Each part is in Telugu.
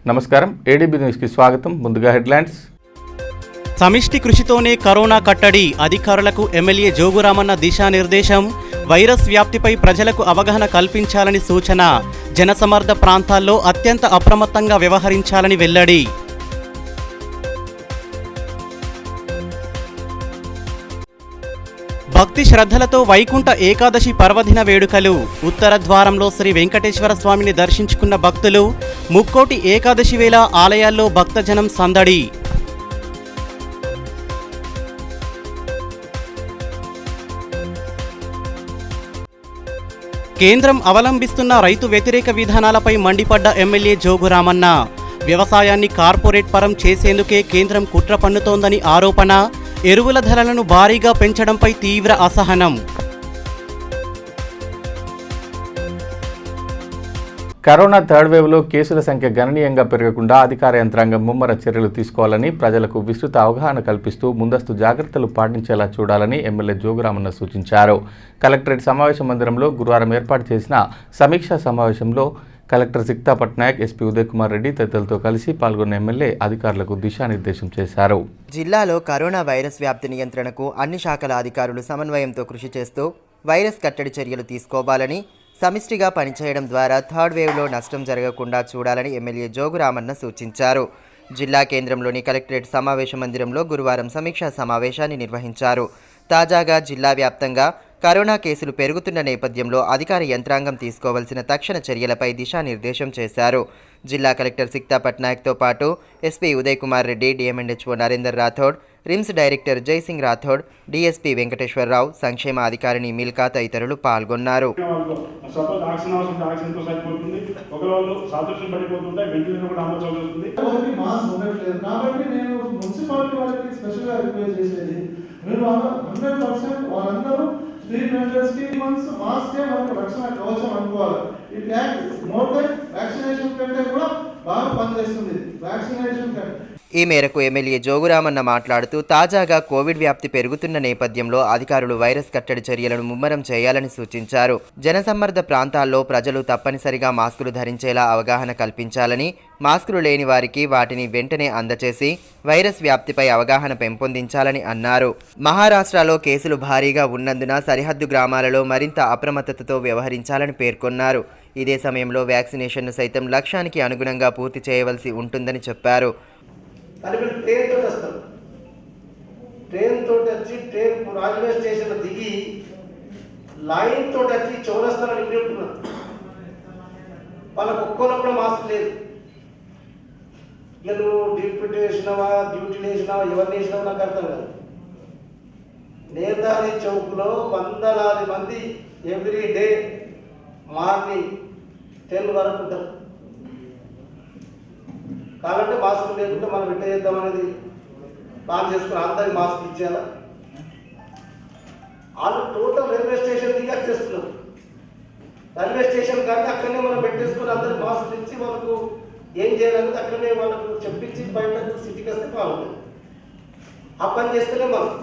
నమస్కారం, ఏడీబీ న్యూస్కి స్వాగతం. ముందుగా హెడ్లైన్స్. సమిష్టి కృషితోనే కరోనా కట్టడి, అధికారులకు ఎమ్మెల్యే జోగురామన్న దిశానిర్దేశం. వైరస్ వ్యాప్తిపై ప్రజలకు అవగాహన కల్పించాలని సూచన. జనసమర్థ ప్రాంతాల్లో అత్యంత అప్రమత్తంగా వ్యవహరించాలని వెల్లడి. భక్తి శ్రద్ధలతో వైకుంఠ ఏకాదశి పర్వదిన వేడుకలు. ఉత్తర ద్వారంలో శ్రీ వెంకటేశ్వర స్వామిని దర్శించుకున్న భక్తులు. ముక్కోటి ఏకాదశి వేళ ఆలయాల్లో భక్తజనం సందడి. కేంద్రం అవలంబిస్తున్న రైతు వ్యతిరేక విధానాలపై మండిపడ్డ ఎమ్మెల్యే జోగురామన్న. వ్యవసాయాన్ని కార్పొరేట్ పరం చేసేందుకే కేంద్రం కుట్ర పన్నుతోందని ఆరోపణ. ఎరువుల ధరలను భారీగా పెంచడంపై తీవ్ర అసహనం. కరోనా థర్డ్ వేవ్లో కేసుల సంఖ్య గణనీయంగా పెరగకుండా అధికార యంత్రాంగం ముమ్మర చర్యలు తీసుకోవాలని, ప్రజలకు విస్తృత అవగాహన కల్పిస్తూ ముందస్తు జాగ్రత్తలు పాటించేలా చూడాలని ఎమ్మెల్యే జోగురామన్న సూచించారు. కలెక్టరేట్ సమావేశ మందిరంలో గురువారం ఏర్పాటు చేసిన సమీక్షా సమావేశంలో కలెక్టర్ సిక్తా పట్నాయక్, ఎస్పీ ఉదయ్ కుమార్ రెడ్డి తదితరులతో కలిసి పాల్గొన్న ఎమ్మెల్యే అధికారులకు దిశానిర్దేశం చేశారు. జిల్లాలో కరోనా వైరస్ వ్యాప్తి నియంత్రణకు అన్ని శాఖల అధికారులు సమన్వయంతో కృషి చేస్తూ వైరస్ కట్టడి చర్యలు తీసుకోవాలని, సమిష్టిగా పనిచేయడం ద్వారా థర్డ్ వేవ్లో నష్టం జరగకుండా చూడాలని ఎమ్మెల్యే జోగురామన్న సూచించారు. జిల్లా కేంద్రంలోని కలెక్టరేట్ సమావేశ మందిరంలో గురువారం సమీక్షా సమావేశాన్ని నిర్వహించారు. తాజాగా జిల్లా వ్యాప్తంగా కరోనా కేసులు పెరుగుతున్న నేపథ్యంలో అధికార యంత్రాంగం తీసుకోవాల్సిన తక్షణ చర్యలపై దిశానిర్దేశం చేశారు. జిల్లా కలెక్టర్ సిక్తా పట్నాయక్తో పాటు SP Uday Kumar Reddy, DMNHO Narender Rathod, RIMS director Jaisingh Rathod, DSP Venkateswararao, సంక్షేమ అధికారిని మిల్కా తదితరులు పాల్గొన్నారు. స్ట్రీట్ వెండర్స్కి మాస్కే మనకు రక్షణ కవచం అనుకోవాలి. ఈ ట్యాగ్ మోర్ దెన్ వ్యాక్సినేషన్ కంటే కూడా బాగా పనిచేస్తుంది. వ్యాక్సినేషన్ కంటే ఈ మేరకు ఎమ్మెల్యే జోగురామన్న మాట్లాడుతూ, తాజాగా కోవిడ్ వ్యాప్తి పెరుగుతున్న నేపథ్యంలో అధికారులు వైరస్ కట్టడి చర్యలను ముమ్మరం చేయాలని సూచించారు. జనసమ్మర్ద ప్రాంతాల్లో ప్రజలు తప్పనిసరిగా మాస్కులు ధరించేలా అవగాహన కల్పించాలని, మాస్కులు లేని వారికి వాటిని వెంటనే అందచేసి వైరస్ వ్యాప్తిపై అవగాహన పెంపొందించాలని అన్నారు. మహారాష్ట్రలో కేసులు భారీగా ఉన్నందున సరిహద్దు గ్రామాలలో మరింత అప్రమత్తతతో వ్యవహరించాలని పేర్కొన్నారు. ఇదే సమయంలో వ్యాక్సినేషన్ను సైతం లక్ష్యానికి అనుగుణంగా పూర్తి చేయవలసి ఉంటుందని చెప్పారు. ట్రైన్ తోటి వస్తారు, ట్రైన్ తోటి వచ్చి ట్రైన్ రైల్వే స్టేషన్లో దిగి లైన్ తోటి వచ్చి చౌరస్తాలో నిండి ఉంటున్నారు. వాళ్ళకు ఒక్కోలో కూడా మాస్క్ లేదు. ఇక నువ్వు డ్యూటీ వేసినావా ఎవరిని వేసినావా నాకు అర్థం కాదు. నేతాజీ చౌక్లో వందలాది మంది ఎవ్రీ డే మార్నింగ్ 10 వరకు ఉంటారు. కాబట్టి మాస్క్ లేకుంటే మనం ఎట్లా చేద్దాం అనేది ప్లాన్ చేసుకుని అందరికి మాస్క్ ఇచ్చేయాలా. వాళ్ళు టోటల్ రైల్వే స్టేషన్ దిగి వచ్చేస్తున్నారు. రైల్వే స్టేషన్ కానీ అక్కడనే మనం పెట్టేసుకుని అందరికి మాస్క్ ఇచ్చి వాళ్ళకు ఏం చేయాలనేది అక్కడనే వాళ్ళకు చెప్పించి బయట సిటీకి వస్తే బాగుంటుంది. ఆ పని చేస్తేనే మనం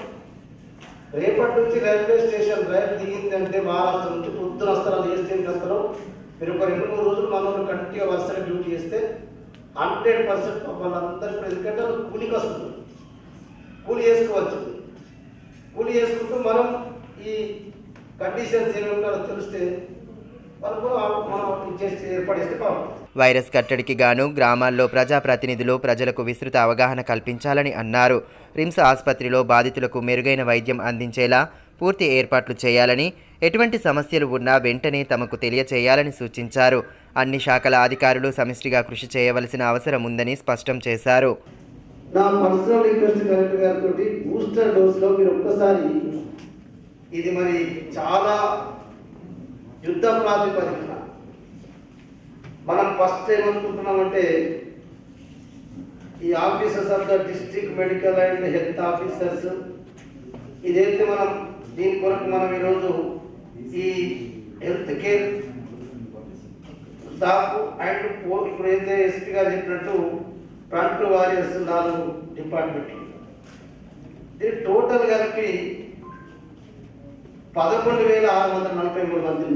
రేపటి నుంచి రైల్వే స్టేషన్ రైలు దిగిందంటే మహారాష్ట్ర నుంచి పొద్దున వస్తారు. ఏ స్టేషన్కి వస్తారో మీరు ఒక 2-3 రోజులు మనం కంటిన్యూగా వరుసగా డ్యూటీ చేస్తే 100% వాళ్ళందరూ ఎందుకంటే కూలికి వస్తుంది, కూలి చేసుకోవచ్చు. కూలి చేసుకుంటూ మనం ఈ కండిషన్స్ ఏమేమి తెలిస్తే వాళ్ళకు మనం చేసి ఏర్పాటు చేస్తే బాగుంటుంది. వైరస్ కట్టడికి గాను గ్రామాల్లో ప్రజాప్రతినిధులు ప్రజలకు విస్తృత అవగాహన కల్పించాలని అన్నారు. రిమ్స్ ఆసుపత్రిలో బాధితులకు మెరుగైన వైద్యం అందించేలా పూర్తి ఏర్పాట్లు చేయాలని, ఎటువంటి సమస్యలు ఉన్నా వెంటనే తమకు తెలియచేయాలని సూచించారు. అన్ని శాఖల అధికారులు సమిష్టిగా కృషి చేయవలసిన అవసరం ఉందని స్పష్టం చేశారు. నా పర్సనల్ రిక్వెస్ట్ కలెక్టర్ గారితో బూస్టర్ డోస్లో మీరు ఒక్కసారి ఇది మరి చాలా యుద్ధ ప్రాతిపదికన మనం ఫస్ట్ ఏమనుకుంటున్నామంటే ఈ officers of the district medical and health officers ఇదైతే మనం దీని కొరకు మనం ఈరోజు ఈ హెల్త్ కేర్ స్టాఫ్ అండ్ ఇప్పుడు అయితే ఎస్పీ గారు చెప్పినట్టు ఫ్రంట్ వారియర్స్ 4 డిపార్ట్మెంట్లు దీని టోటల్ కలిపి 11,643 మంది.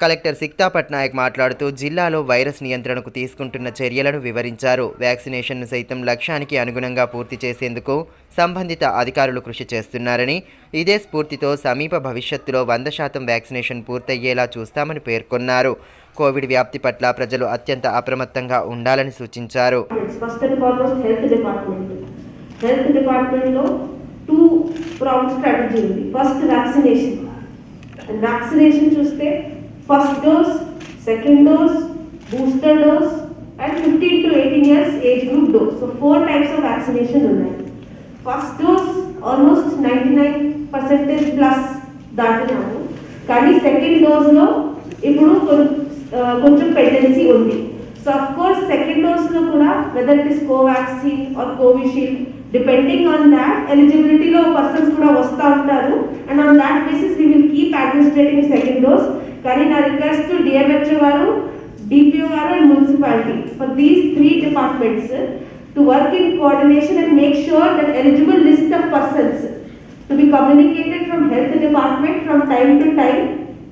కలెక్టర్ సిక్తా పట్నాయక్ మాట్లాడుతూ జిల్లాలో వైరస్ నియంత్రణకు తీసుకుంటున్న చర్యలను వివరించారు. వ్యాక్సినేషన్ను సైతం లక్ష్యానికి అనుగుణంగా పూర్తి చేసేందుకు సంబంధిత అధికారులు కృషి చేస్తున్నారని, ఇదే స్ఫూర్తితో సమీప భవిష్యత్తులో 100% వ్యాక్సినేషన్ పూర్తయ్యేలా చూస్తామని పేర్కొన్నారు. కోవిడ్ వ్యాప్తి పట్ల ప్రజలు అత్యంత అప్రమత్తంగా ఉండాలని సూచించారు. హెల్త్ డిపార్ట్మెంట్లో 2 ప్రాంప్ట్ స్ట్రాటజీ ఉంది. ఫస్ట్ వ్యాక్సినేషన్ చూస్తే first dose, second dose, booster dose and 15 to 18 years age group dose. So 4 types of vaccination ఉన్నాయి. ఫస్ట్ డోస్ ఆల్మోస్ట్ 99% ప్లస్ దాటినాము, కానీ సెకండ్ డోస్లో ఇప్పుడు కొంచెం పెండెన్సీ ఉంది. సో అఫ్ కోర్స్ సెకండ్ డోస్లో కూడా whether it is Covaxin or Covishield, depending on that ఎలిజిబిలిటీలో పర్సన్స్ కూడా వస్తూ ఉంటారు. And on that basis we will keep administrating second dose. కానీ నా రిక్వెస్ట్ డిఎంహెచ్ఓ గారు, డిపిఓ గారు and municipality for these 3 departments to work in coordination and make sure that eligible list of persons to be communicated from health department from time to time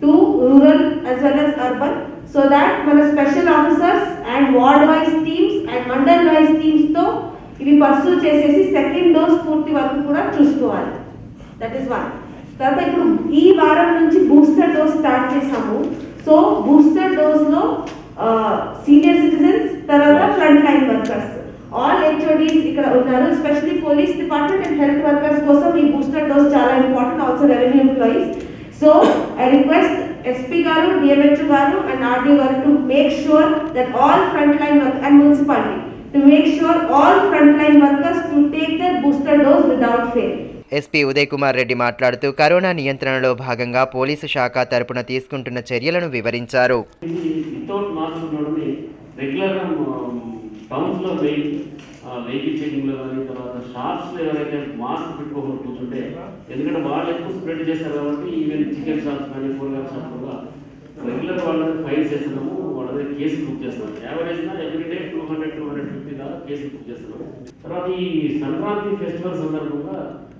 to rural as well as urban, so that మన special officers and ward wise teams and mandal wise teams తో ఇవి పర్సూ చేసేసి సెకండ్ డోస్ పూర్తి వరకు కూడా చూసుకోవాలి. That is 1. తర్వాత ఇప్పుడు ఈ వారం నుంచి బూస్టర్ డోస్ స్టార్ట్ చేసాము. సో బూస్టర్ డోస్లో సీనియర్ సిటిజన్స్, తర్వాత front line workers, all HODs ఇక్కడ ఉన్నారు. Especially police department and health workers కోసం ఈ బూస్టర్ డోస్ చాలా important. Also revenue employees. So I request SP గారు, డిఎంహెచ్ఓ గారు అండ్ ఆర్డీఓ గారు to make sure that all front line work and municipality to make sure all front line workers to take their booster dose without fail. SP Uday Kumar Reddy మాట్లాడుతూ కరోనా నియంత్రణలో భాగంగా పోలీసు శాఖ తరపున తీసుకుంటున్న చర్యలను వివరించారు. వెహికల్ చెకింగ్లో కానీ, తర్వాత షాప్స్లో ఎవరైతే మాస్క్ పెట్టుకోకుండా కూర్చుంటే, ఎందుకంటే వాళ్ళు ఎక్కువ స్ప్రెడ్ చేస్తారు కాబట్టి ఈవెన్ చికెన్ షాప్స్ కానీ కూరగాయల షాప్స్ కూడా రెగ్యులర్ వాళ్ళని ఫైన్ చేస్తున్నాము, వాళ్ళ దగ్గర కేసులు బుక్ చేస్తున్నాము. యావరేజ్గా ఎవ్రీడే 200-250 దాకా కేసులు బుక్ చేస్తున్నాము. తర్వాత ఈ సంక్రాంతి ఫెస్టివల్ సందర్భంగా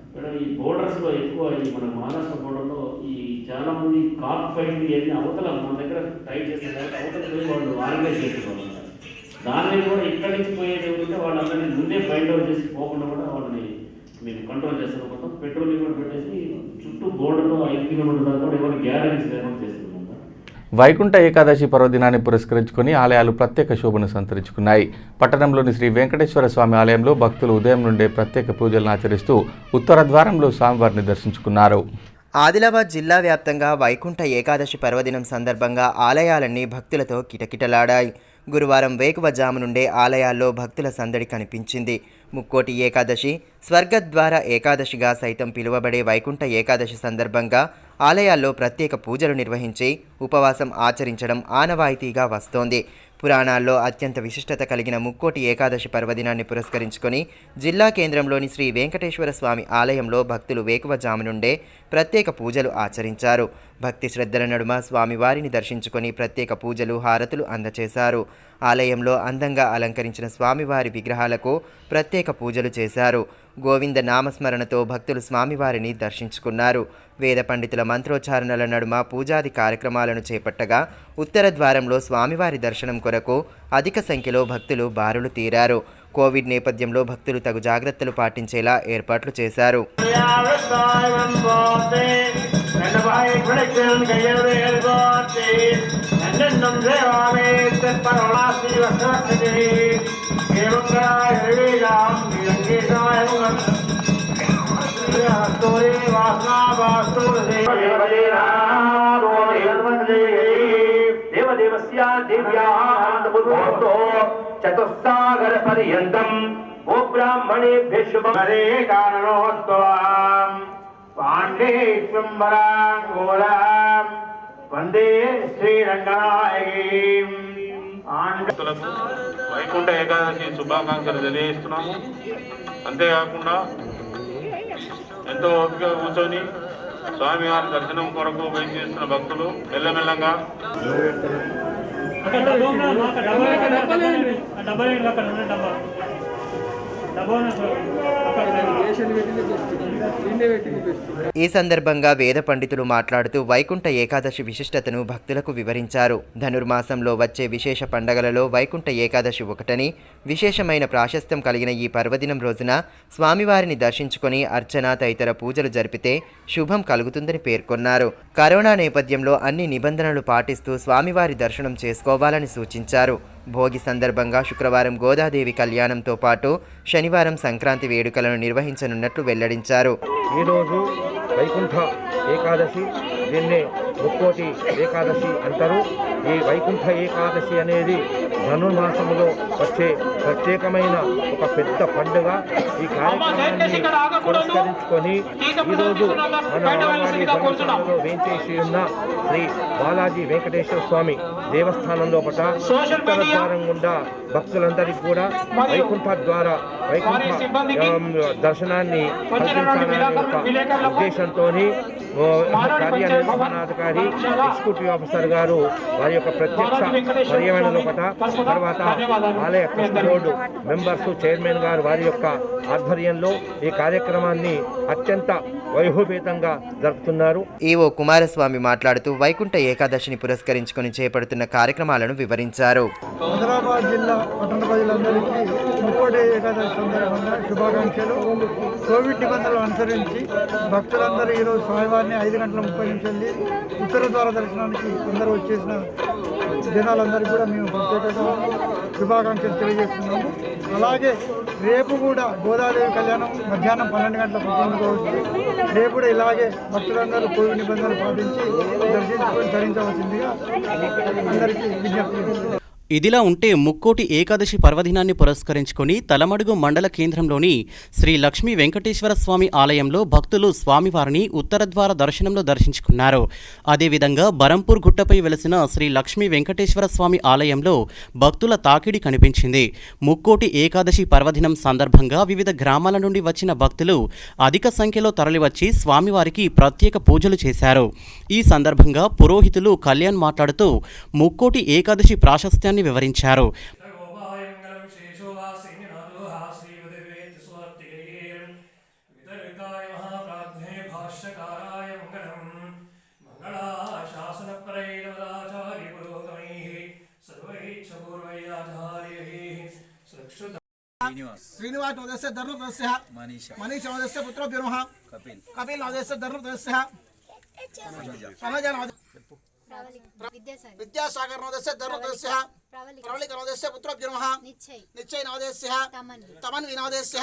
ఇక్కడ ఈ బోర్డర్స్లో ఎక్కువ ఈ మన మహారాష్ట్ర బోర్డర్లో ఈ చాలా మంది కాప్ ఫైట్ ఇవన్నీ అవతల మన దగ్గర ట్రై చేస్తారు, అవతల పోయి వాళ్ళు ఆర్గనైజ్ చేస్తున్నారు. దాని కూడా ఇక్కడి నుంచి పోయేది ఏమిటంటే వాళ్ళందరినీ ముందే ఫైండ్ అవుట్ చేసి పోకుండా కూడా వాళ్ళని మేము కంట్రోల్ చేస్తున్నాం. మొత్తం పెట్రోలింగ్ కూడా పెట్టేసి చుట్టూ బోర్డర్లో 5 కిలోమీటర్ల దాకా కూడా ఎవరు గ్యారెంటీస్ లేకుండా చేస్తున్నాం. వైకుంఠ ఏకాదశి పర్వదినాన్ని పురస్కరించుకుని ఆలయాలు ప్రత్యేక శోభను సంతరించుకున్నాయి. పట్టణంలోని శ్రీ వెంకటేశ్వర స్వామి ఆలయంలో భక్తులు ఉదయం నుండే ప్రత్యేక పూజలను ఆచరిస్తూ ఉత్తర ద్వారంలో స్వామివారిని దర్శించుకున్నారు. ఆదిలాబాద్ జిల్లా వ్యాప్తంగా వైకుంఠ ఏకాదశి పర్వదినం సందర్భంగా ఆలయాలన్నీ భక్తులతో కిటకిటలాడాయి. గురువారం వేకువజాము నుండే ఆలయాల్లో భక్తుల సందడి కనిపించింది. ముక్కోటి ఏకాదశి, స్వర్గద్వార ఏకాదశిగా సైతం పిలువబడే వైకుంఠ ఏకాదశి సందర్భంగా ఆలయాల్లో ప్రత్యేక పూజలు నిర్వహించి ఉపవాసం ఆచరించడం ఆనవాయితీగా వస్తోంది. పురాణాల్లో అత్యంత విశిష్టత కలిగిన ముక్కోటి ఏకాదశి పర్వదినాన్ని పురస్కరించుకొని జిల్లా కేంద్రంలోని శ్రీ వెంకటేశ్వర స్వామి ఆలయంలో భక్తులు వేకువజాము నుండే ప్రత్యేక పూజలు ఆచరించారు. భక్తి శ్రద్ధల నడుమ స్వామివారిని దర్శించుకొని ప్రత్యేక పూజలు, హారతులు అందచేశారు. ఆలయంలో అందంగా అలంకరించిన స్వామివారి విగ్రహాలకు ప్రత్యేక పూజలు చేశారు. గోవింద నామస్మరణతో భక్తులు స్వామివారిని దర్శించుకున్నారు. వేద పండితుల మంత్రోచ్చారణల నడుమ పూజాది కార్యక్రమాలను చేపట్టగా ఉత్తర ద్వారంలో స్వామివారి దర్శనం కొరకు అధిక సంఖ్యలో భక్తులు బారులు తీరారు. కోవిడ్ నేపథ్యంలో భక్తులు తగు జాగ్రత్తలు పాటించేలా ఏర్పాట్లు చేశారు. చతుస్సాగర పర్యంతం ఓ బ్రాహ్మణేభ్య శుభరే కారణోత్సవం పాండే శంబరాంగోళం వందే శ్రీరంగనాయకీం. వైకుంఠ ఏకాదశి శుభాకాంక్షలు తెలియజేస్తున్నాము. అంతేకాకుండా ఎంతో ఓపిక కూర్చొని స్వామివారి దర్శనం కొరకు వెయిట్ చేస్తున్న భక్తులు మెల్లమెల్లంగా డబ్బా ఈ సందర్భంగా వేద పండితులు మాట్లాడుతూ వైకుంఠ ఏకాదశి విశిష్టతను భక్తులకు వివరించారు. ధనుర్మాసంలో వచ్చే విశేష పండగలలో వైకుంఠ ఏకాదశి ఒకటని, విశేషమైన ప్రాశస్త్యం కలిగిన ఈ పర్వదినం రోజున స్వామివారిని దర్శించుకొని అర్చన తదితర పూజలు జరిపితే శుభం కలుగుతుందని పేర్కొన్నారు. కరోనా నేపథ్యంలో అన్ని నిబంధనలు పాటిస్తూ స్వామివారి దర్శనం చేసుకోవాలని సూచించారు. భోగి సందర్భంగా శుక్రవారం గోదాదేవి కళ్యాణంతో పాటు శనివారం సంక్రాంతి వేడుకలను నిర్వహించనున్నట్లు వెల్లడించారు. ఈరోజు వైకుంఠ ఏకాదశి, దీన్నే ముక్కోటి ఏకాదశి అంటారు. ఈ వైకుంఠ ఏకాదశి అనేది ధనుర్మాసములో వచ్చే ప్రత్యేకమైన ఒక పెద్ద పండుగ. ఈ కార్యక్రమాన్ని పురస్కరించుకొని ఈరోజు మన ఆలవాడి ధర్మశాలలో వేంచేసి ఉన్న శ్రీ బాలాజీ వెంకటేశ్వర స్వామి దేవస్థానం లోపల ఉత్తర ద్వారం గుండా భక్తులందరికీ కూడా వైకుంఠ ద్వారా వైకుంఠ దర్శనాన్ని కల్పించాలనే ఒక ఉద్దేశంతో కార్యనిర్వహణాధికారి ఎగ్జిక్యూటివ్ ఆఫీసర్ గారు వారి యొక్క ప్రత్యక్ష పర్యవేక్షణ లోపల, తర్వాత ఆలయ ట్రస్ట్ బోర్డు మెంబర్స్, చైర్మన్ గారు వారి యొక్క ఆధ్వర్యంలో ఈ కార్యక్రమాన్ని అత్యంత వైభవపేతంగా జరుపుతున్నారు. ఈవో కుమారస్వామి మాట్లాడుతూ వైకుంఠ ఏకాదశిని పురస్కరించుకొని చేపడుతున్న కార్యక్రమాలను వివరించారు. హైదరాబాద్ జిల్లా పట్టణ ప్రజలందరికీ ముక్కోటి ఏకాదశి సందర్భంగా శుభాకాంక్షలు. కోవిడ్ నిబంధనలు అనుసరించి భక్తులందరూ ఈరోజు స్వామివారిని 5:30 ఉత్తర ద్వార దర్శనానికి అందరూ వచ్చేసిన జనాలందరికీ కూడా మేము ప్రత్యేకంగా శుభాకాంక్షలు తెలియజేస్తున్నాము. అలాగే రేపు కూడా గోదాదేవి కళ్యాణం మధ్యాహ్నం 12 గంటల ప్రారంభంగా వచ్చి రేపు కూడా ఇలాగే భక్తులందరూ కోవిడ్ నిబంధనలు పాటించి దర్శించుకొని ధరించవలసిందిగా అందరికీ విజ్ఞప్తి. ఇదిలా ఉంటే ముక్కోటి ఏకాదశి పర్వదినాన్ని పురస్కరించుకొని తలమడుగు మండల కేంద్రంలోని శ్రీ లక్ష్మీ వెంకటేశ్వర స్వామి ఆలయంలో భక్తులు స్వామివారిని ఉత్తరద్వార దర్శనంలో దర్శించుకున్నారు. అదేవిధంగా బరంపూర్ గుట్టపై వెలసిన శ్రీ లక్ష్మీ వెంకటేశ్వర స్వామి ఆలయంలో భక్తుల తాకిడి కనిపించింది. ముక్కోటి ఏకాదశి పర్వదినం సందర్భంగా వివిధ గ్రామాల నుండి వచ్చిన భక్తులు అధిక సంఖ్యలో తరలివచ్చి స్వామివారికి ప్రత్యేక పూజలు చేశారు. ఈ సందర్భంగా పురోహితులు కళ్యాణ్ మాట్లాడుతూ ముక్కోటి ఏకాదశి ప్రాశస్త్యాన్ని వివరించారు. శ్రీనివాస్ నవోదయస్య ధర్మపదస్య మనీష్ నవోదయస్య పుత్రోభ్యో నమః కపిల్ నవోదయస్య ధర్మపదస్య విద్యాసాగర్ నవోదయస్య ధర్మపదస్య ప్రవళిక నవోదయస్య పుత్రోభ్యో నమః నిశ్చయ నవోదయస్య తమన్వి నవోదయస్య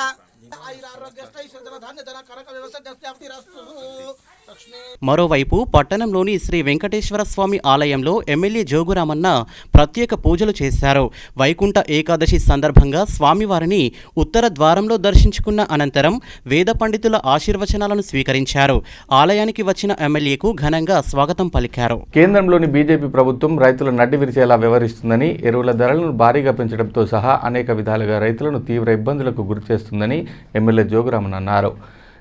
మరోవైపు పట్టణంలోని శ్రీ వెంకటేశ్వర స్వామి ఆలయంలో ఎమ్మెల్యే జోగురామన్న ప్రత్యేక పూజలు చేశారు. వైకుంఠ ఏకాదశి సందర్భంగా స్వామివారిని ఉత్తర ద్వారంలో దర్శించుకున్న అనంతరం వేద పండితుల ఆశీర్వచనాలను స్వీకరించారు. ఆలయానికి వచ్చిన ఎమ్మెల్యేకు ఘనంగా స్వాగతం పలికారు. కేంద్రంలోని బీజేపీ ప్రభుత్వం రైతుల నడ్డి విరిచేలా వ్యవహరిస్తుందని, ఎరువుల ధరలను భారీగా పెంచడంతో సహా అనేక విధాలుగా రైతులను తీవ్ర ఇబ్బందులకు గురిచేస్తుందని ఎమ్మెల్యే జోగురామన్ అన్నారు.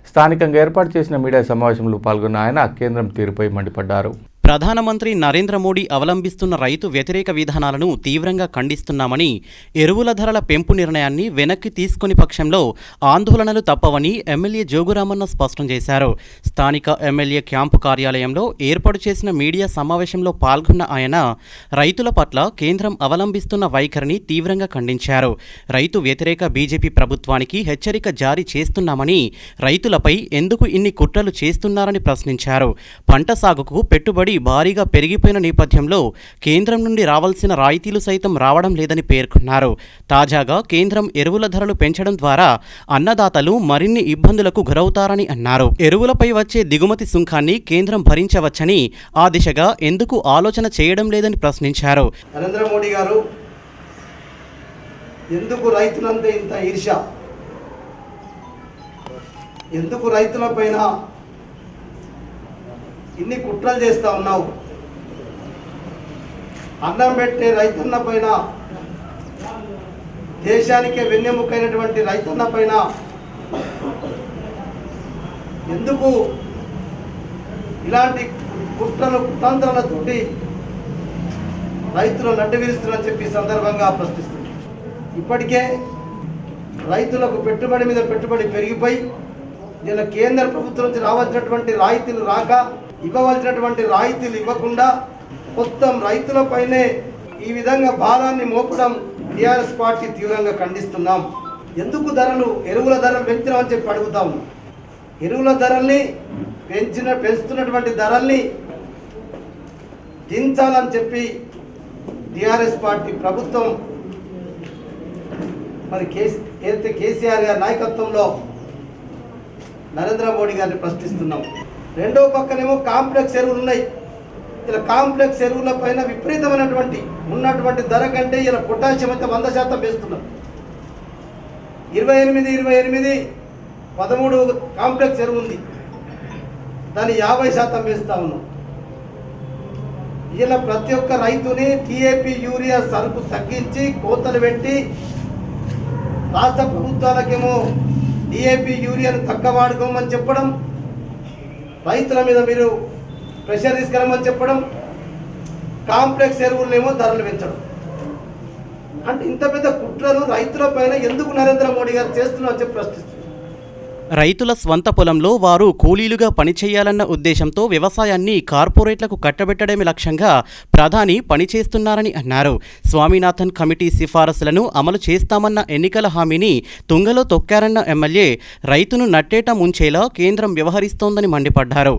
స్థానికంగా ఏర్పాటు చేసిన మీడియా సమావేశంలో పాల్గొన్న ఆయన కేంద్రం తీరుపై మండిపడ్డారు. ప్రధానమంత్రి నరేంద్ర మోడీ అవలంబిస్తున్న రైతు వ్యతిరేక విధానాలను తీవ్రంగా ఖండిస్తున్నామని, ఎరువుల ధరల పెంపు నిర్ణయాన్ని వెనక్కి తీసుకుని పక్షంలో ఆందోళనలు తప్పవని ఎమ్మెల్యే జోగురామన్న స్పష్టం చేశారు. స్థానిక ఎమ్మెల్యే క్యాంపు కార్యాలయంలో ఏర్పాటు చేసిన మీడియా సమావేశంలో పాల్గొన్న ఆయన రైతుల పట్ల కేంద్రం అవలంబిస్తున్న వైఖరిని తీవ్రంగా ఖండించారు. రైతు వ్యతిరేక బీజేపీ ప్రభుత్వానికి హెచ్చరిక జారీ చేస్తున్నామని, రైతులపై ఎందుకు ఇన్ని కుట్రలు చేస్తున్నారని ప్రశ్నించారు. పంట సాగుకు పెట్టుబడి భారీగా పెరిగిపోయిన నేపథ్యంలో కేంద్రం నుండి రావాల్సిన రాయితీలు సైతం రావడం లేదని పేర్కొన్నారు. తాజాగా కేంద్రం ఎరువుల ధరలు పెంచడం ద్వారా అన్నదాతలు మరిన్ని ఇబ్బందులకు గురవుతారని అన్నారు. ఎరువులపై వచ్చే దిగుమతి సుంకాన్ని కేంద్రం భరించవచ్చని, ఆ దిశగా ఎందుకు ఆలోచన చేయడం లేదని ప్రశ్నించారు. నరేంద్ర మోడీ గారు ఎందుకు రైతులంతా ఇంత ఈర్ష్య, ఎందుకు రైతులపైన ఇన్ని కుట్రలు చేస్తూ ఉన్నావు? అన్నం పెట్టే రైతన్న పైన, దేశానికే వెన్నెముకైనటువంటి రైతన్న పైన ఎందుకు ఇలాంటి కుట్రలు కుతంత్రాలతోటి రైతులు నడ్డు విరుస్తున్నారని చెప్పి సందర్భంగా ప్రశ్నిస్తున్నారు. ఇప్పటికే రైతులకు పెట్టుబడి మీద పెట్టుబడి పెరిగిపోయి ఇలా కేంద్ర ప్రభుత్వం నుంచి రావాల్సినటువంటి రాయితీలు రాక ఇవ్వవలసినటువంటి రాయితీలు ఇవ్వకుండా మొత్తం రైతులపైనే ఈ విధంగా భారాన్ని మోపడం టీఆర్ఎస్ పార్టీ తీవ్రంగా ఖండిస్తున్నాం. ఎందుకు ఎరువుల ధరలు పెంచినామని చెప్పి అడుగుతాం. ఎరువుల ధరల్ని పెంచుతున్నటువంటి ధరల్ని దించాలని చెప్పి టీఆర్ఎస్ పార్టీ ప్రభుత్వం మరి ఏదైతే కేసీఆర్ గారి నాయకత్వంలో నరేంద్ర మోడీ గారిని ప్రశ్నిస్తున్నాం. రెండో పక్కనేమో కాంప్లెక్స్ ఎరువులు ఉన్నాయి. ఇలా కాంప్లెక్స్ ఎరువుల పైన విపరీతమైనటువంటి ఉన్నటువంటి ధర కంటే ఇలా పొటాషియం అయితే 100% వేస్తున్నాం. 28 13 కాంప్లెక్స్ ఎరువు ఉంది, దాన్ని 50% వేస్తా ఉన్నాం. ఇలా ప్రతి ఒక్క రైతుని టీఏపీ యూరియా సరుకు తగ్గించి కోతలు పెట్టి రాష్ట్ర ప్రభుత్వాలకేమో టీఏపీ యూరియాను తక్కువ వాడుకోమని చెప్పడం, రైతుల మీద మీరు ప్రెషర్ తీసుకురమ్మని చెప్పడం, కాంప్లెక్స్ ఎరువులనేమో ధరలు పెంచడం. అంటే ఇంత పెద్ద కుట్రలు రైతుల పైన ఎందుకు నరేంద్ర మోడీ గారు చేస్తున్నారని చెప్పి ప్రశ్నిస్తున్నారు. రైతుల స్వంత పొలంలో వారు కూలీలుగా పనిచేయాలన్న ఉద్దేశంతో వ్యవసాయాన్ని కార్పొరేట్లకు కట్టబెట్టడమే లక్ష్యంగా ప్రధాని పనిచేస్తున్నారని అన్నారు. స్వామినాథన్ కమిటీ సిఫారసులను అమలు చేస్తామన్న ఎన్నికల హామీని తుంగలో తొక్కారన్న ఎమ్మెల్యే రైతును నట్టేట ముంచేలా కేంద్రం వ్యవహరిస్తోందని మండిపడ్డారు.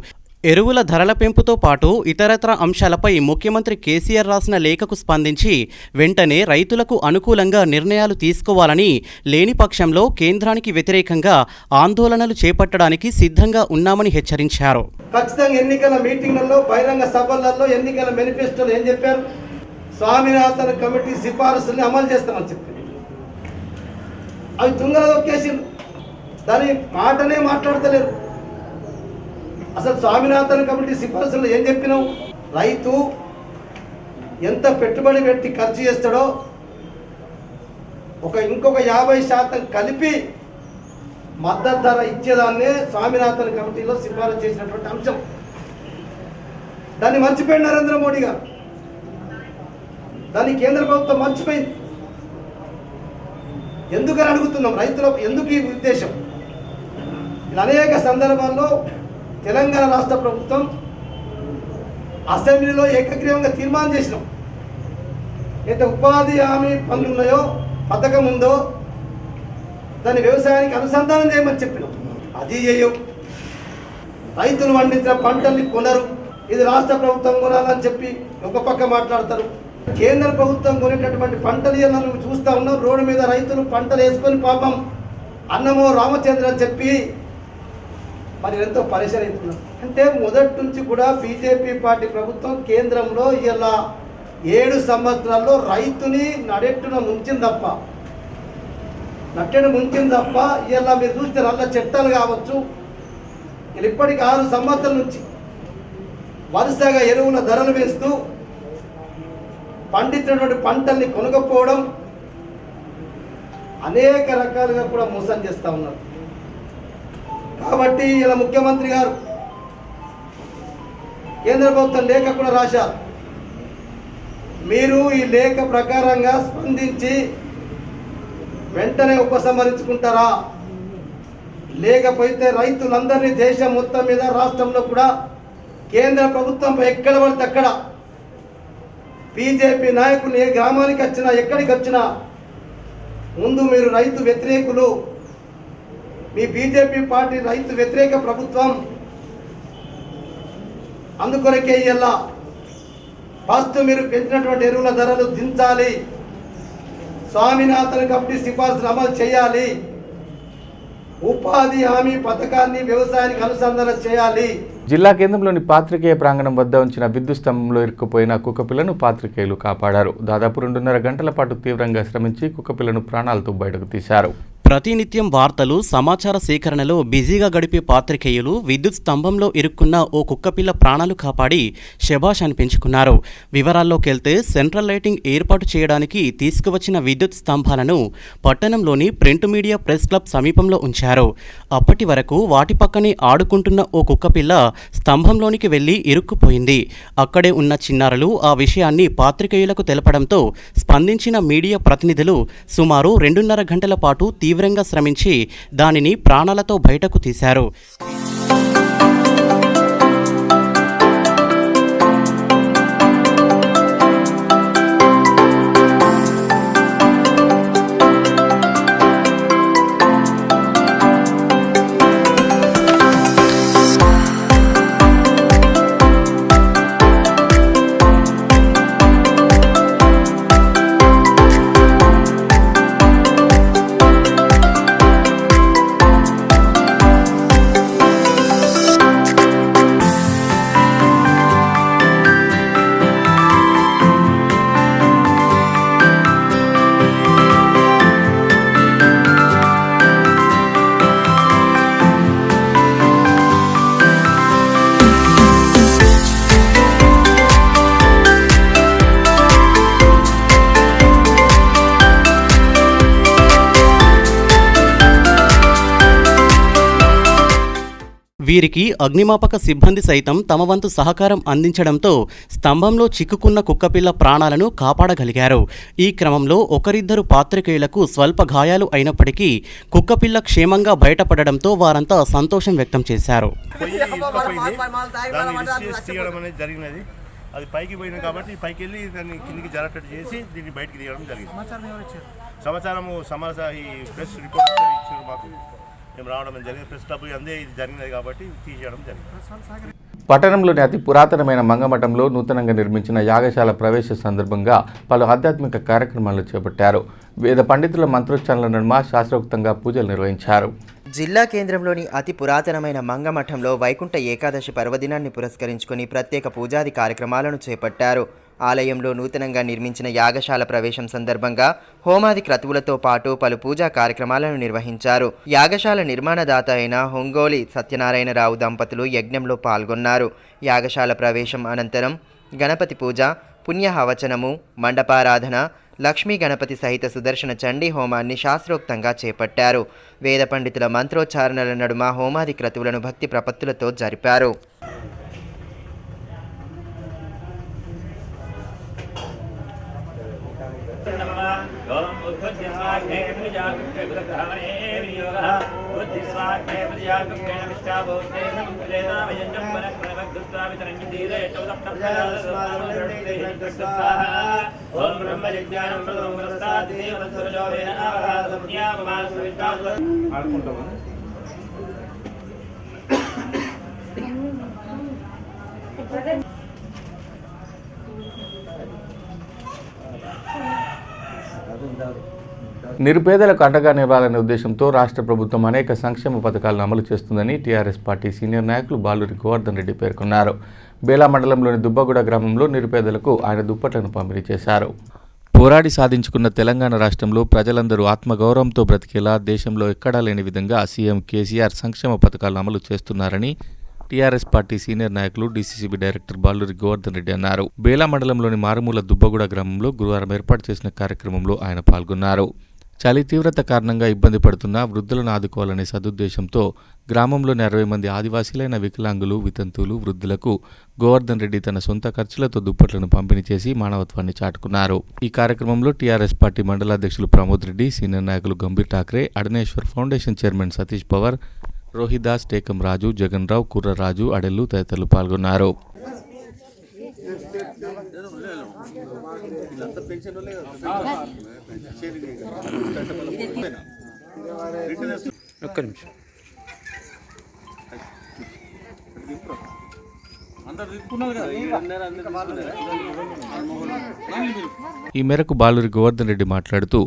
ఎరువుల ధరల పెంపుతో పాటు ఇతరత్ర అంశాలపై ముఖ్యమంత్రి కేసీఆర్ రాసిన లేఖకు స్పందించి వెంటనే రైతులకు అనుకూలంగా నిర్ణయాలు తీసుకోవాలని, లేని పక్షంలో కేంద్రానికి వ్యతిరేకంగా ఆందోళనలు చేపట్టడానికి సిద్ధంగా ఉన్నామని హెచ్చరించారు. ఖచ్చితంగా ఎన్నికల మీటింగ్లలో, బహిరంగ సభలలో, ఎన్నికల మేనిఫెస్టోలో ఏం చెప్పారు? స్వామినాథన్ కమిటీ సిఫారసుల్ని అమలు చేస్తామని చెప్పారు. అవి తుంగలో దొక్కేసి దాని మాటనే మాట్లాడతలేరు. అసలు స్వామినాథన్ కమిటీ సిఫారసులు ఏం చెప్పినావు? రైతు ఎంత పెట్టుబడి పెట్టి ఖర్చు చేస్తాడో ఇంకొక 50% కలిపి మద్దతు ధర ఇచ్చేదాన్నే స్వామినాథన్ కమిటీలో సిఫారసు చేసినటువంటి అంశం. దాన్ని మర్చిపోయింది నరేంద్ర మోడీ గారు. దాన్ని కేంద్ర ప్రభుత్వం మర్చిపోయింది. ఎందుకని అడుగుతున్నాం? రైతులకు ఎందుకు ఈ ఉద్దేశం? ఇలా అనేక సందర్భాల్లో తెలంగాణ రాష్ట్ర ప్రభుత్వం అసెంబ్లీలో ఏకగ్రీవంగా తీర్మానం చేసినాం. అయితే ఉపాధి హామీ పనులు ఉన్నాయో, పథకం ఉందో దాన్ని వ్యవసాయానికి అనుసంధానం చేయమని చెప్పినాం. అది చేయవు. రైతులు పండించిన పంటల్ని కొనరు. ఇది రాష్ట్ర ప్రభుత్వం కొనాలని చెప్పి ఒక పక్క మాట్లాడతారు. కేంద్ర ప్రభుత్వం కొనేటటువంటి పంటలు నువ్వు చూస్తూ ఉన్నావు. రోడ్డు మీద రైతులు పంటలు వేసుకొని పాపం అన్నమో రామచంద్ర అని చెప్పి మరి ఎంతో పరిశ్రమ అవుతున్నారు. అంటే మొదటి నుంచి కూడా బీజేపీ పార్టీ ప్రభుత్వం కేంద్రంలో ఇలా 7 సంవత్సరాల్లో రైతుని నట్టెడు ముంచింది తప్ప ఇలా మీరు చూస్తే నల్ల చట్టాలు కావచ్చు. ఇలా ఇప్పటికి 6 సంవత్సరాల నుంచి వరుసగా ఎరువుల ధరలు వేస్తూ పండించినటువంటి పంటల్ని కొనకపోవడం, అనేక రకాలుగా కూడా మోసం చేస్తూ ఉన్నారు. కాబట్టి ఇలా ముఖ్యమంత్రి గారు కేంద్ర ప్రభుత్వం లేఖ కూడా రాశారు. మీరు ఈ లేఖ ప్రకారంగా స్పందించి వెంటనే ఉపసంహరించుకుంటారా? లేకపోతే రైతులందరినీ దేశం మొత్తం మీద, రాష్ట్రంలో కూడా కేంద్ర ప్రభుత్వంపై ఎక్కడ పడితే అక్కడ బీజేపీ నాయకులు ఏ గ్రామానికి వచ్చినా, ఎక్కడికి వచ్చినా ముందు మీరు రైతు వ్యతిరేకులు, మీ బీజేపీ పార్టీ రైతు వ్యతిరేక ప్రభుత్వం, అందుకొరకే ఇలా ఫస్ట్ మీరు పెంచినటువంటి ఎరువుల ధరలు దించాలి, స్వామినాథన్ కమిటీ సిఫార్సులు అమలు చేయాలి, ఉపాధి హామీ పథకాన్ని వ్యవసాయానికి అనుసంధానం చేయాలి. జిల్లా కేంద్రంలోని పాత్రికేయ ప్రాంగణం వద్ద ఉంచిన విద్యుత్ స్తంభంలో ఇరుక్కుపోయిన కుక్కపిల్లను పాత్రికేయులు కాపాడారు. దాదాపు 2.5 గంటల పాటు తీవ్రంగా శ్రమించి కుక్కపిల్లను ప్రాణాలతో బయటకు తీశారు. ప్రతినిత్యం వార్తలు, సమాచార సేకరణలో బిజీగా గడిపే పాత్రికేయులు విద్యుత్ స్తంభంలో ఇరుక్కున్న ఓ కుక్కపిల్ల ప్రాణాలు కాపాడి శభాష్ అనిపించుకున్నారు. వివరాల్లోకెళ్తే సెంట్రల్ లైటింగ్ ఏర్పాటు చేయడానికి తీసుకువచ్చిన విద్యుత్ స్తంభాలను పట్టణంలోని ప్రింట్ మీడియా ప్రెస్ క్లబ్ సమీపంలో ఉంచారు. అప్పటి వరకు వాటి పక్కనే ఆడుకుంటున్న ఓ కుక్కపిల్ల స్తంభంలోనికి వెళ్లి ఇరుక్కుపోయింది. అక్కడే ఉన్న చిన్నారులు ఆ విషయాన్ని పాత్రికేయులకు తెలపడంతో స్పందించిన మీడియా ప్రతినిధులు సుమారు 2.5 గంటల పాటు తీవ్ర తీవ్రంగా శ్రమించి దానిని ప్రాణాలతో బయటకు తీశారు. వీరికి అగ్నిమాపక సిబ్బంది సైతం తమ వంతు సహకారం అందించడంతో స్తంభంలో చిక్కుకున్న కుక్కపిల్ల ప్రాణాలను కాపాడగలిగారు. ఈ క్రమంలో ఒకరిద్దరు పాత్రికేయులకు స్వల్ప గాయాలు అయినప్పటికీ కుక్కపిల్ల క్షేమంగా బయటపడడంతో వారంతా సంతోషం వ్యక్తం చేశారు. అది పైకి పోయింది కాబట్టి పైకి వెళ్ళి దాన్ని కిందికి జరగట్టు చేసి దీన్ని బయటికి తీయడం జరిగింది. సమాచారం ఈ ప్రెస్ రిపోర్ట్ ఇచ్చారు మాకు, మేము రావడం జరిగింది. ప్రెస్ క్లబ్ అందే ఇది జరిగినది కాబట్టి తీసేయడం జరిగింది. పట్టణంలోని అతి పురాతనమైన మంగమఠంలో నూతనంగా నిర్మించిన యాగశాల ప్రవేశ సందర్భంగా పలు ఆధ్యాత్మిక కార్యక్రమాలు చేపట్టారు. వేద పండితుల మంత్రోచ్చారణల నడుమ శాస్త్రోక్తంగా పూజలు నిర్వహించారు. జిల్లా కేంద్రంలోని అతి పురాతనమైన మంగమఠంలో వైకుంఠ ఏకాదశి పర్వదినాన్ని పురస్కరించుకుని ప్రత్యేక పూజాది కార్యక్రమాలను చేపట్టారు. ఆలయంలో నూతనంగా నిర్మించిన యాగశాల ప్రవేశం సందర్భంగా హోమాది క్రతువులతో పాటు పలు పూజా కార్యక్రమాలను నిర్వహించారు. యాగశాల నిర్మాణదాత అయిన హొంగోలి సత్యనారాయణరావు దంపతులు యజ్ఞంలో పాల్గొన్నారు. యాగశాల ప్రవేశం అనంతరం గణపతి పూజ, పుణ్యహవచనము, మండపారాధన, లక్ష్మీ గణపతి సహిత సుదర్శన చండీ హోమాన్ని శాస్త్రోక్తంగా చేపట్టారు. వేద పండితుల మంత్రోచ్చారణల నడుమ హోమాది క్రతువులను భక్తి ప్రపత్తులతో జరిపారు. నిరుపేదలకు అండగా నిలవాలనే ఉద్దేశంతో రాష్ట్ర ప్రభుత్వం అనేక సంక్షేమ పథకాలను అమలు చేస్తుందని టీఆర్ఎస్ పార్టీ సీనియర్ నాయకులు బాలూరి గోవర్ధన్ రెడ్డి పేర్కొన్నారు. బేలా మండలంలోని దుబ్బగూడ గ్రామంలో నిరుపేదలకు ఆయన దుప్పట్లను పంపిణీ చేశారు. పోరాడి సాధించుకున్న తెలంగాణ రాష్ట్రంలో ప్రజలందరూ ఆత్మగౌరవంతో బ్రతికేలా దేశంలో ఎక్కడా లేని విధంగా సీఎం కేసీఆర్ సంక్షేమ పథకాలను అమలు చేస్తున్నారని టీఆర్ఎస్ పార్టీ సీనియర్ నాయకులు డీసీసీబీ డైరెక్టర్ బాలూరి గోవర్ధన్ రెడ్డి అన్నారు. బేలా మండలంలోని మారుమూల దుబ్బగూడ గ్రామంలో గురువారం ఏర్పాటు చేసిన కార్యక్రమంలో ఆయన పాల్గొన్నారు. చలి తీవ్రత కారణంగా ఇబ్బంది పడుతున్న వృద్ధులను ఆదుకోవాలనే సదుద్దేశంతో గ్రామంలోని 60 మంది ఆదివాసీలైన వికలాంగులు, వితంతువులు, వృద్ధులకు గోవర్ధన్ రెడ్డి తన సొంత ఖర్చులతో దుప్పట్లను పంపిణీ చేసి మానవత్వాన్ని చాటుకున్నారు. ఈ కార్యక్రమంలో టీఆర్ఎస్ పార్టీ మండలాధ్యక్షులు ప్రమోద్ రెడ్డి, సీనియర్ నాయకులు గంభీర్ ఠాక్రే, అడనేశ్వర్ ఫౌండేషన్ చైర్మన్ సతీష్ పవర్, రోహిదాస్, టేకం రాజు, జగన్ రావు, కుర్రరాజు, అడెల్లు తదితరులు పాల్గొన్నారు. ఈ మేరకు బాలూరి గోవర్ధన్ రెడ్డి మాట్లాడుతూ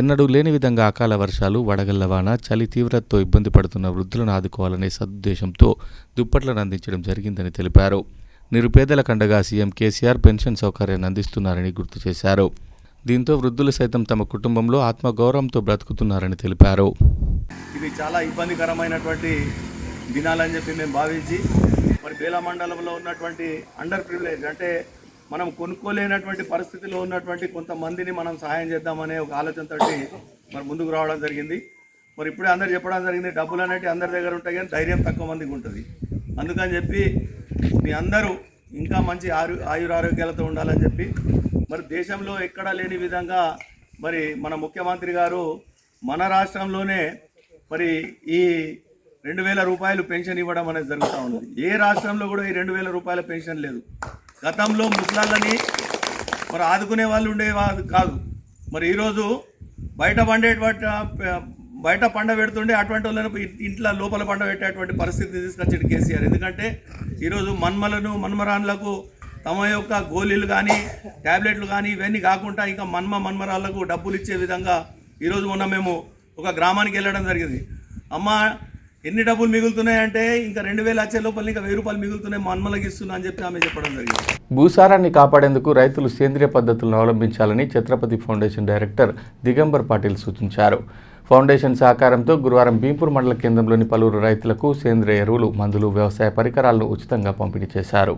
ఎన్నడూ లేని విధంగా అకాల వర్షాలు, వడగళ్ల వాన, చలి తీవ్రతతో ఇబ్బంది పడుతున్న వృద్ధులను ఆదుకోవాలనే సదుద్దేశంతో దుప్పట్లను అందించడం జరిగిందని తెలిపారు. నిరుపేదల కండగా సీఎం కేసీఆర్ పెన్షన్ సౌకర్యాన్ని అందిస్తున్నారని గుర్తు చేశారు. దీంతో వృద్ధులు సైతం తమ కుటుంబంలో ఆత్మగౌరవంతో బ్రతుకుతున్నారని తెలిపారు. ఇవి చాలా ఇబ్బందికరమైనటువంటి దినాలని చెప్పి మేము భావించి మరి బేలా మండలంలో ఉన్నటువంటి అండర్ ప్రివిలేజ్ అంటే మనం కొనుక్కోలేనటువంటి పరిస్థితిలో ఉన్నటువంటి కొంతమందిని మనం సహాయం చేద్దామనే ఒక ఆలోచనతో మరి ముందుకు రావడం జరిగింది. మరి ఇప్పుడే అందరు చెప్పడం జరిగింది, డబ్బులు అనేవి అందరి దగ్గర ఉంటాయి కానీ ధైర్యం తక్కువ మందికి ఉంటుంది. అందుకని చెప్పి మీ అందరూ ఇంకా మంచి ఆయురారోగ్యాలతో ఉండాలని చెప్పి మరి దేశంలో ఎక్కడా లేని విధంగా మరి మన ముఖ్యమంత్రి గారు మన రాష్ట్రంలోనే మరి ఈ 2,000 రూపాయలు పెన్షన్ ఇవ్వడం అనేది జరుగుతూ ఉంది. ఏ రాష్ట్రంలో కూడా ఈ 2,000 రూపాయల పెన్షన్ లేదు. గతంలో ముసలాళ్ళని మరి ఆదుకునే వాళ్ళు ఉండేవారు కాదు. మరి ఈరోజు బయట పండ పెడుతుండే అటువంటి వాళ్ళని ఇంట్లో లోపల పండ పెట్టేటువంటి పరిస్థితి తీసుకొచ్చాడు కేసీఆర్. ఎందుకంటే ఈరోజు మన్మరాన్లకు తమ యొక్క గోళీలు కానీ ట్యాబ్లెట్లు కానీ ఇవన్నీ కాకుండా ఇంకా మన్మరాళ్లకు డబ్బులు ఇచ్చే విధంగా ఈరోజు మొన్న మేము ఒక గ్రామానికి వెళ్ళడం జరిగింది. అమ్మ ఎన్ని డబ్బులు మిగులుతున్నాయంటే ఇంకా 2,000 వచ్చే లోపల ఇంకా 1,000 రూపాయలు మిగులుతున్నాయి, మన్మలకి ఇస్తున్నా అని చెప్పి ఆమె చెప్పడం జరిగింది. భూసారాన్ని కాపాడేందుకు రైతులు సేంద్రియ పద్ధతులను అవలంబించాలని ఛత్రపతి ఫౌండేషన్ డైరెక్టర్ దిగంబర్ పాటిల్ సూచించారు. ఫౌండేషన్ సహకారంతో గురువారం భీంపూర్ మండల కేంద్రంలోని పలువురు రైతులకు సేంద్రియ ఎరువులు, మందులు, వ్యవసాయ పరికరాలను ఉచితంగా పంపిణీ చేశారు.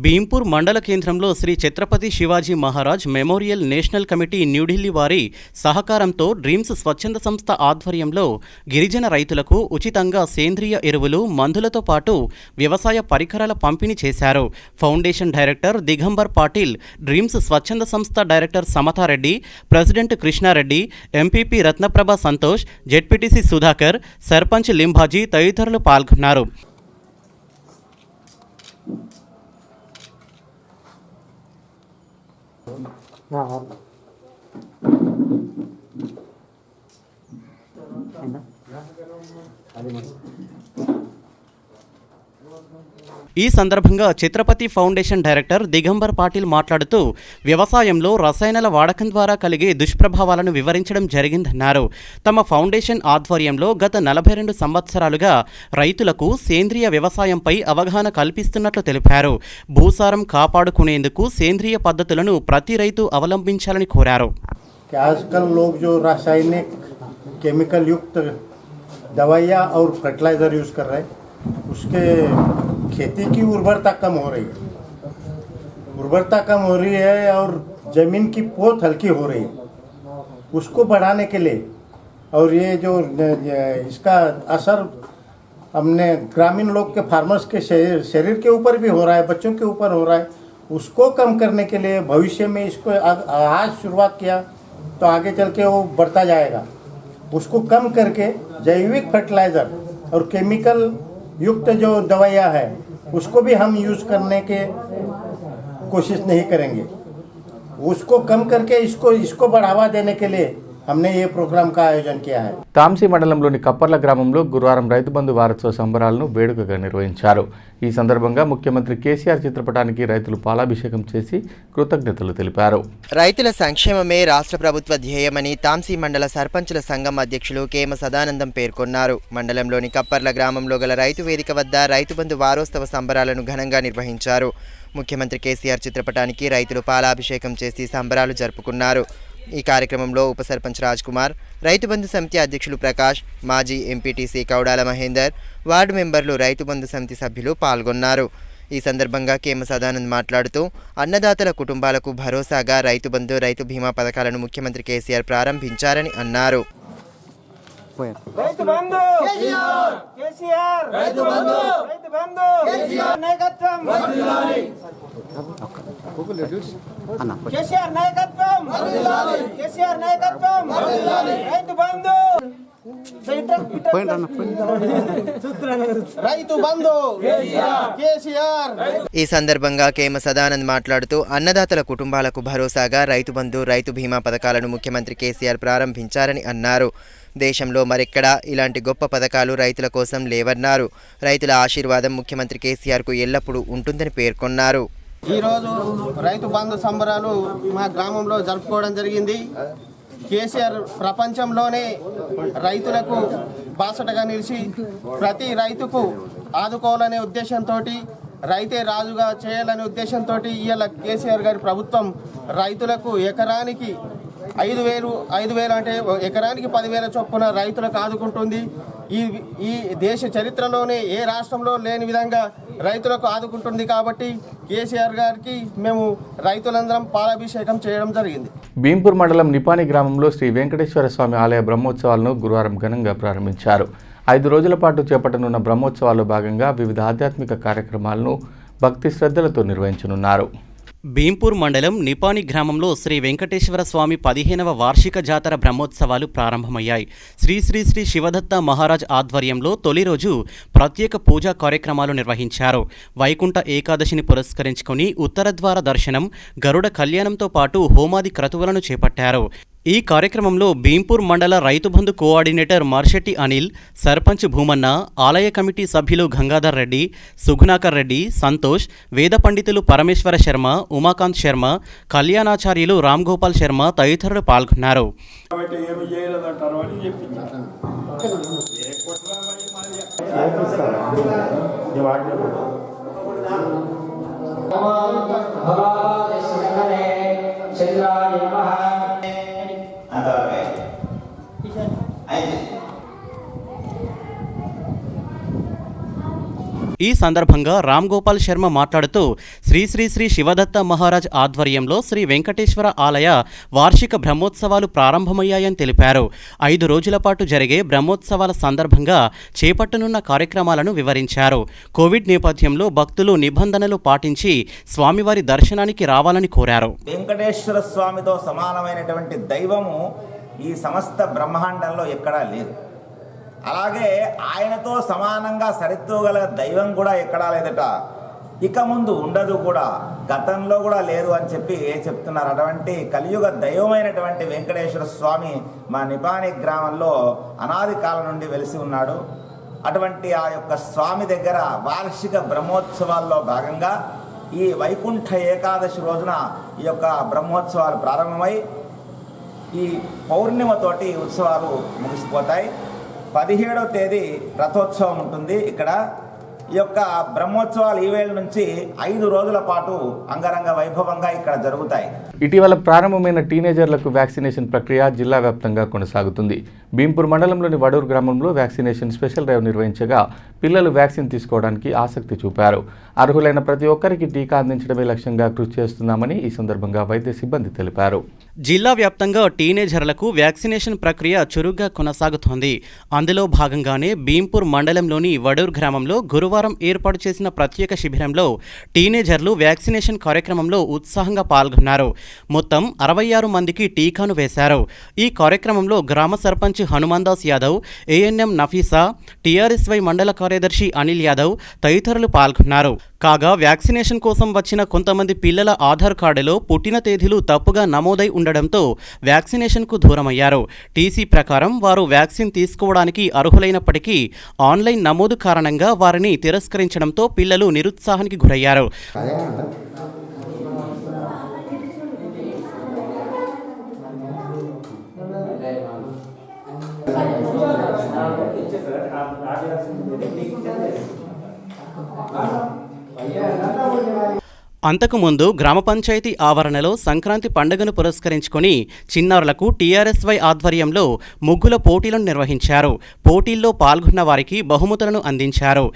భీంపూర్ మండల కేంద్రంలో Shri Chhatrapati Shivaji Maharaj memorial national committee New Delhi వారి సహకారంతో డ్రీమ్స్ స్వచ్ఛంద సంస్థ ఆధ్వర్యంలో గిరిజన రైతులకు ఉచితంగా సేంద్రియ ఎరువులు, మందులతో పాటు వ్యవసాయ పరికరాల పంపిణీ చేశారు. Foundation director Digambar Patil, dreams స్వచ్ఛంద సంస్థ director Samathareddy, president Krishnareddy, MPP Ratnaprabha Santosh, ZPTC Sudhakar, sarpanch Limbaji తదితరులు పాల్గొన్నారు. ఈ సందర్భంగా ఛత్రపతి ఫౌండేషన్ డైరెక్టర్ దిగంబర్ పాటిల్ మాట్లాడుతూ వ్యవసాయంలో రసాయనాల వాడకం ద్వారా కలిగే దుష్ప్రభావాలను వివరించడం జరిగిందన్నారు. తమ ఫౌండేషన్ ఆధ్వర్యంలో గత 42 సంవత్సరాలుగా రైతులకు సేంద్రియ వ్యవసాయంపై అవగాహన కల్పిస్తున్నట్లు తెలిపారు. భూసారం కాపాడుకునేందుకు సేంద్రియ పద్ధతులను ప్రతి రైతు అవలంబించాలని కోరారు. आजकल लोग जो रासायनिक केमिकल युक्त दवाइयाँ और फर्टिलाइज़र यूज़ कर रहे हैं, उसके खेती की उर्वरता कम हो रही है और ज़मीन की पोत हल्की हो रही है. उसको बढ़ाने के लिए और ये जो इसका असर हमने ग्रामीण लोग के फार्मर्स के शरीर के ऊपर भी हो रहा है, बच्चों के ऊपर हो रहा है. उसको कम करने के लिए भविष्य में इसको आज शुरुआत किया तो आगे चल के वो बढ़ता जाएगा. उसको कम करके जैविक फर्टिलाइज़र और केमिकल युक्त जो दवाइयाँ है उसको भी हम यूज़ करने के कोशिश नहीं करेंगे. उसको कम करके इसको बढ़ावा देने के लिए हमने ये प्रोग्राम का आयोजन किया है. తాంసీ మండలంలోని కప్పర్ల గ్రామంలో గురువారం రైతు బంధు వారోత్సవ సంబరాలను వేడుకగా నిర్వహించారు. ఈ సందర్భంగా ముఖ్యమంత్రి కేసీఆర్ చిత్రపటానికి రైతులు పాలాభిషేకం చేసి కృతజ్ఞతలు తెలిపారు. రైతుల సంక్షేమమే రాష్ట్ర ప్రభుత్వ ధ్యేయమని తాంసీ మండల సర్పంచుల సంఘం అధ్యక్షులు కేమ సదానందం పేర్కొన్నారు. మండలంలోని కప్పర్ల గ్రామంలో గల రైతు వేదిక వద్ద రైతు బంధు వారోత్సవ సంబరాలను ఘనంగా నిర్వహించారు. ముఖ్యమంత్రి కేసీఆర్ చిత్రపటానికి రైతులు పాలాభిషేకం చేసి సంబరాలు జరుపుకున్నారు. ఈ కార్యక్రమంలో ఉప సర్పంచ్ రాజ్ కుమార్, రైతు బంధు సమితి అధ్యక్షులు ప్రకాష్, మాజీ ఎంపీటీసీ కౌడాల మహేందర్, వార్డు మెంబర్లు, రైతు బంధు సమితి సభ్యులు పాల్గొన్నారు. ఈ సందర్భంగా కేమ సదానంద్ మాట్లాడుతూ అన్నదాతల కుటుంబాలకు భరోసాగా రైతు బంధు, రైతు బీమా పథకాలను ముఖ్యమంత్రి కేసీఆర్ ప్రారంభించారని అన్నారు. ఈ సందర్భంగా కేమ సదానంద్ మాట్లాడుతూ అన్నదాతల కుటుంబాలకు భరోసాగా రైతు బంధు, రైతు బీమా పథకాలను ముఖ్యమంత్రి కేసీఆర్ ప్రారంభించారని అన్నారు. దేశంలో మరెక్కడా ఇలాంటి గొప్ప పథకాలు రైతుల కోసం లేవన్నారు. రైతుల ఆశీర్వాదం ముఖ్యమంత్రి కేసీఆర్కు ఎల్లప్పుడూ ఉంటుందని పేర్కొన్నారు. ఈరోజు రైతు బంధు సంబరాలు మా గ్రామంలో జరుపుకోవడం జరిగింది. కేసీఆర్ ప్రపంచంలోనే రైతులకు బాసటగా నిలిచి ప్రతి రైతుకు ఆదుకోవాలనే ఉద్దేశంతో, రైతే రాజుగా చేయాలనే ఉద్దేశంతో ఇవాళ కేసీఆర్ గారి ప్రభుత్వం రైతులకు ఎకరానికి 5,000 అంటే ఎకరానికి 10,000 చొప్పున రైతులకు ఆదుకుంటుంది. ఈ దేశ చరిత్రలోనే ఏ రాష్ట్రంలో లేని విధంగా రైతులకు ఆదుకుంటుంది. కాబట్టి కేసీఆర్ గారికి మేము రైతులందరం పాలాభిషేకం చేయడం జరిగింది. భీంపూర్ మండలం నిపాని గ్రామంలో శ్రీ వెంకటేశ్వర స్వామి ఆలయ బ్రహ్మోత్సవాలను గురువారం ఘనంగా ప్రారంభించారు. 5 రోజుల పాటు చేపట్టనున్న బ్రహ్మోత్సవాల్లో భాగంగా వివిధ ఆధ్యాత్మిక కార్యక్రమాలను భక్తి శ్రద్ధలతో నిర్వహించనున్నారు. భీంపూర్ మండలం నిపాని గ్రామంలో శ్రీ వెంకటేశ్వర స్వామి 15వ వార్షిక జాతర బ్రహ్మోత్సవాలు ప్రారంభమయ్యాయి. శ్రీ శ్రీ శ్రీ శివదత్త మహారాజ్ ఆధ్వర్యంలో తొలి రోజు ప్రత్యేక పూజా కార్యక్రమాలు నిర్వహించారు. వైకుంఠ ఏకాదశిని పురస్కరించుకుని ఉత్తరద్వార దర్శనం, గరుడ కళ్యాణంతో పాటు హోమాది క్రతువులను చేపట్టారు. ఈ కార్యక్రమంలో భీంపూర్ మండల రైతు బంధు కోఆర్డినేటర్ మార్షెట్టి అనిల్, సర్పంచ్ భూమన్న, ఆలయ కమిటీ సభ్యులు గంగాధర్ రెడ్డి, సుగుణాకర్ రెడ్డి, సంతోష్, వేద పండితులు పరమేశ్వర శర్మ, ఉమాకాంత్ శర్మ, కళ్యాణాచార్యులు రామ్ గోపాల్ శర్మ తదితరులు పాల్గొన్నారు. ఈ సందర్భంగా రామ్ గోపాల్ శర్మ మాట్లాడుతూ శ్రీ శ్రీ శ్రీ శివదత్త మహారాజ్ ఆధ్వర్యంలో శ్రీ వెంకటేశ్వర ఆలయ వార్షిక బ్రహ్మోత్సవాలు ప్రారంభమయ్యాయని తెలిపారు. 5 రోజుల పాటు జరిగే బ్రహ్మోత్సవాల సందర్భంగా చేపట్టనున్న కార్యక్రమాలను వివరించారు. కోవిడ్ నేపథ్యంలో భక్తులు నిబంధనలు పాటించి స్వామివారి దర్శనానికి రావాలని కోరారు. వెంకటేశ్వర స్వామితో సమానమైనటువంటి దైవము ఈ సమస్త బ్రహ్మాండంలో ఎక్కడా లేదు. అలాగే ఆయనతో సమానంగా సరితూగల దైవం కూడా ఎక్కడా లేదట, ఇక ముందు ఉండదు కూడా, గతంలో కూడా లేదు అని చెప్పి చెప్తున్నారు. అటువంటి కలియుగ దైవమైనటువంటి వెంకటేశ్వర స్వామి మా నిపాని గ్రామంలో అనాది కాలం నుండి వెలిసి ఉన్నాడు. అటువంటి ఆ యొక్క స్వామి దగ్గర వార్షిక బ్రహ్మోత్సవాల్లో భాగంగా ఈ వైకుంఠ ఏకాదశి రోజున ఈ యొక్క బ్రహ్మోత్సవాలు ప్రారంభమై ఈ పౌర్ణిమతోటి ఉత్సవాలు ముగిసిపోతాయి. 17వ తేదీ రథోత్సవం ఉంటుంది. ఇక్కడ ఈ యొక్క బ్రహ్మోత్సవాలు ఈ వేళ నుంచి 5 రోజుల పాటు అంగరంగ వైభవంగా ఇక్కడ జరుగుతాయి. ఇటీవల ప్రారంభమైన టీనేజర్లకు వ్యాక్సినేషన్ ప్రక్రియ జిల్లా వ్యాప్తంగా కొనసాగుతుంది. భీంపూర్ మండలంలోని వడూరు గ్రామంలో వ్యాక్సినేషన్ స్పెషల్ డ్రైవ్ నిర్వహించగా పిల్లలు వ్యాక్సిన్ తీసుకోవడానికి ఆసక్తి చూపారు. అర్హులైన ప్రతి ఒక్కరికి టీకా అందించడమే లక్ష్యంగా కృషి చేస్తున్నామని ఈ సందర్భంగా వైద్య సిబ్బంది తెలిపారు. జిల్లా వ్యాప్తంగా టీనేజర్లకు వ్యాక్సినేషన్ ప్రక్రియ చురుగ్గా కొనసాగుతోంది. అందులో భాగంగానే భీంపూర్ మండలంలోని వడూరు గ్రామంలో గురువారం ఏర్పాటు చేసిన ప్రత్యేక శిబిరంలో టీనేజర్లు వ్యాక్సినేషన్ కార్యక్రమంలో ఉత్సాహంగా పాల్గొన్నారు. మొత్తం 66 మందికి టీకాను వేశారు. ఈ కార్యక్రమంలో గ్రామ సర్పంచ్ హనుమాన్దాస్ యాదవ్, ఏఎన్ఎం నఫీసా, టీఆర్ఎస్వై మండల కార్యదర్శి అనిల్ యాదవ్ తదితరులు పాల్గొన్నారు. కాగా వ్యాక్సినేషన్ కోసం వచ్చిన కొంతమంది పిల్లల ఆధార్ కార్డులో పుట్టిన తేదీలు తప్పుగా నమోదై ఉండడంతో వ్యాక్సినేషన్కు దూరమయ్యారు. టీసీ ప్రకారం వారు వ్యాక్సిన్ తీసుకోవడానికి అర్హులైనప్పటికీ ఆన్లైన్ నమోదు కారణంగా వారిని తిరస్కరించడంతో పిల్లలు నిరుత్సాహానికి గురయ్యారు. అంతకుముందు గ్రామ పంచాయతీ ఆవరణలో సంక్రాంతి పండుగను పురస్కరించుకొని చిన్నారులకు టీఆర్ఎస్వై ఆధ్వర్యంలో ముగ్గుల పోటీలను నిర్వహించారు. పోటీల్లో పాల్గొన్న వారికి బహుమతులను అందించారు.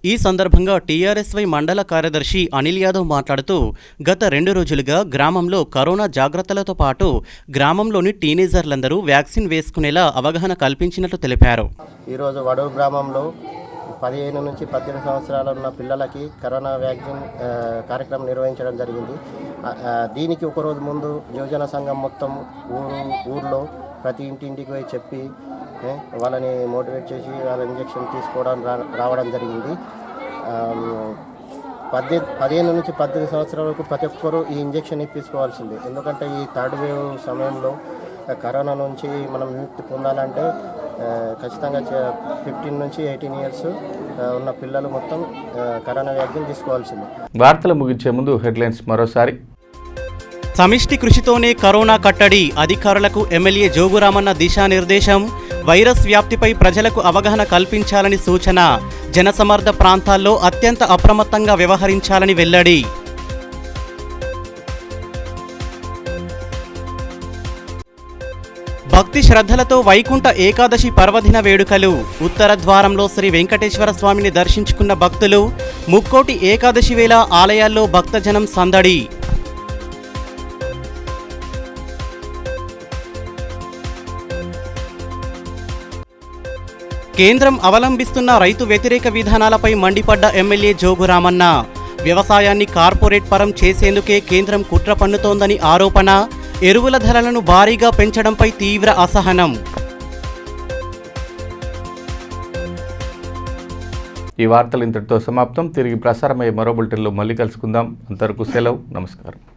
ఈ సందర్భంగా టీఆర్ఎస్వై మండల కార్యదర్శి అనిల్ యాదవ్ మాట్లాడుతూ గత 2 రోజులుగా గ్రామంలో కరోనా జాగ్రత్తలతో పాటు గ్రామంలోని టీనేజర్లందరూ వ్యాక్సిన్ వేసుకునేలా అవగాహన కల్పించినట్లు తెలిపారు. ఈరోజు వడూరు గ్రామంలో 15 నుంచి 18 సంవత్సరాలు ఉన్న పిల్లలకి కరోనా వ్యాక్సిన్ కార్యక్రమం నిర్వహించడం జరిగింది. దీనికి ఒకరోజు ముందు యువజన సంఘం మొత్తం ఊర్లో ప్రతి ఇంటింటికి పోయి చెప్పి వాళ్ళని మోటివేట్ చేసి వాళ్ళ ఇంజెక్షన్ తీసుకోవడం రావడం జరిగింది. 15 నుంచి 18 సంవత్సరాల వరకు ప్రతి ఒక్కరూ ఈ ఇంజెక్షన్ తీసుకోవాల్సింది. ఎందుకంటే ఈ థర్డ్ వేవ్ సమయంలో కరోనా నుంచి మనం విముక్తి పొందాలంటే ఖచ్చితంగా 15 నుంచి 18 ఇయర్స్ ఉన్న పిల్లలు మొత్తం కరోనా వ్యాక్సిన్ తీసుకోవాల్సింది. వార్తలు ముగించే ముందు హెడ్లైన్స్ మరోసారి. సమిష్టి కృషితోనే కరోనా కట్టడి, అధికారులకు ఎమ్మెల్యే జోగురామన్న దిశానిర్దేశం. వైరస్ వ్యాప్తిపై ప్రజలకు అవగాహన కల్పించాలని సూచన. జనసమర్థ ప్రాంతాల్లో అత్యంత అప్రమత్తంగా వ్యవహరించాలని వెల్లడి. భక్తి శ్రద్ధలతో వైకుంఠ ఏకాదశి పర్వదిన వేడుకలు. ఉత్తర ద్వారంలో శ్రీ వెంకటేశ్వర స్వామిని దర్శించుకున్న భక్తులు. ముక్కోటి ఏకాదశి వేళ ఆలయాల్లో భక్తజనం సందడి. కేంద్రం అవలంబిస్తున్న రైతు వ్యతిరేక విధానాలపై మండిపడ్డ ఎమ్మెల్యే జోగురామన్న వ్యవసాయాన్ని కార్పొరేట్ పరం చేసేందుకే కేంద్రం కుట్ర పన్నుతోందని ఆరోపణ, ఎరువుల ధరలను భారీగా పెంచడంపై తీవ్ర అసహనం. ఈ వార్తలు ఇంతటితో సమాప్తం. తిరిగి ప్రసారమయ్యే మరో బులెటిన్లో మళ్ళీ కలుసుకుందాం. అంతవరకు సెలవు. నమస్కారం.